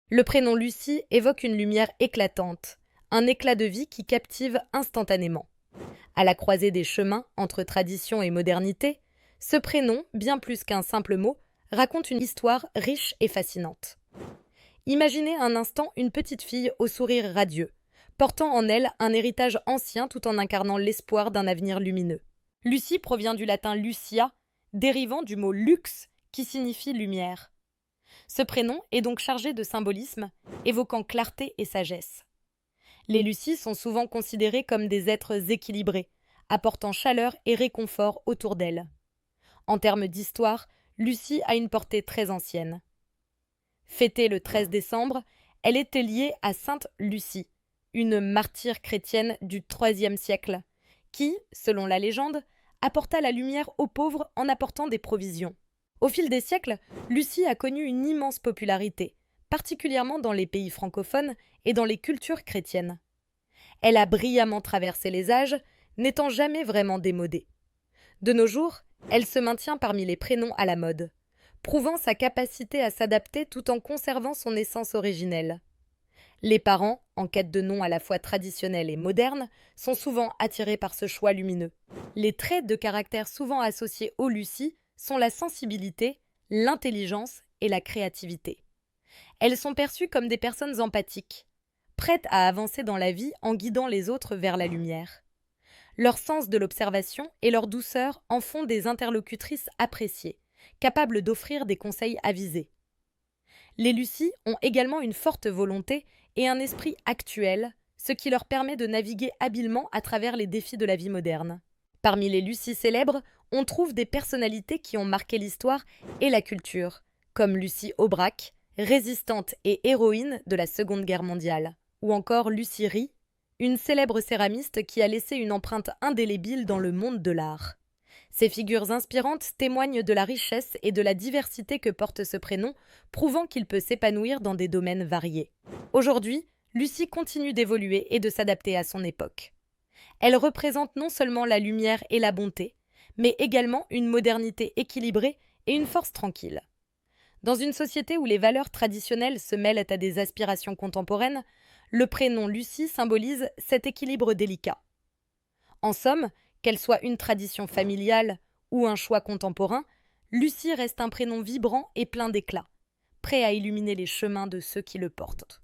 Le prénom Lucie évoque une lumière éclatante, un éclat de vie qui captive instantanément. À la croisée des chemins entre tradition et modernité, ce prénom, bien plus qu'un simple mot, raconte une histoire riche et fascinante. Imaginez un instant une petite fille au sourire radieux, portant en elle un héritage ancien tout en incarnant l'espoir d'un avenir lumineux. Lucie provient du latin lucia, dérivant du mot lux qui signifie lumière. Ce prénom est donc chargé de symbolisme, évoquant clarté et sagesse. Les Lucies sont souvent considérées comme des êtres équilibrés, apportant chaleur et réconfort autour d'elles. En termes d'histoire, Lucie a une portée très ancienne. Fêtée le 13 décembre, elle était liée à Sainte Lucie, une martyre chrétienne du IIIe siècle, qui, selon la légende, apporta la lumière aux pauvres en apportant des provisions. Au fil des siècles, Lucie a connu une immense popularité, particulièrement dans les pays francophones et dans les cultures chrétiennes. Elle a brillamment traversé les âges, n'étant jamais vraiment démodée. De nos jours, elle se maintient parmi les prénoms à la mode, prouvant sa capacité à s'adapter tout en conservant son essence originelle. Les parents, en quête de noms à la fois traditionnels et modernes, sont souvent attirés par ce choix lumineux. Les traits de caractère souvent associés aux Lucies sont la sensibilité, l'intelligence et la créativité. Elles sont perçues comme des personnes empathiques, prêtes à avancer dans la vie en guidant les autres vers la lumière. Leur sens de l'observation et leur douceur en font des interlocutrices appréciées, capables d'offrir des conseils avisés. Les Lucies ont également une forte volonté et un esprit actuel, ce qui leur permet de naviguer habilement à travers les défis de la vie moderne. Parmi les Lucies célèbres, on trouve des personnalités qui ont marqué l'histoire et la culture, comme Lucie Aubrac, résistante et héroïne de la Seconde Guerre mondiale, ou encore Lucie Rie, une célèbre céramiste qui a laissé une empreinte indélébile dans le monde de l'art. Ces figures inspirantes témoignent de la richesse et de la diversité que porte ce prénom, prouvant qu'il peut s'épanouir dans des domaines variés. Aujourd'hui, Lucie continue d'évoluer et de s'adapter à son époque. Elle représente non seulement la lumière et la bonté, mais également une modernité équilibrée et une force tranquille. Dans une société où les valeurs traditionnelles se mêlent à des aspirations contemporaines, le prénom Lucie symbolise cet équilibre délicat. En somme, qu'elle soit une tradition familiale ou un choix contemporain, Lucie reste un prénom vibrant et plein d'éclat, prêt à illuminer les chemins de ceux qui le portent.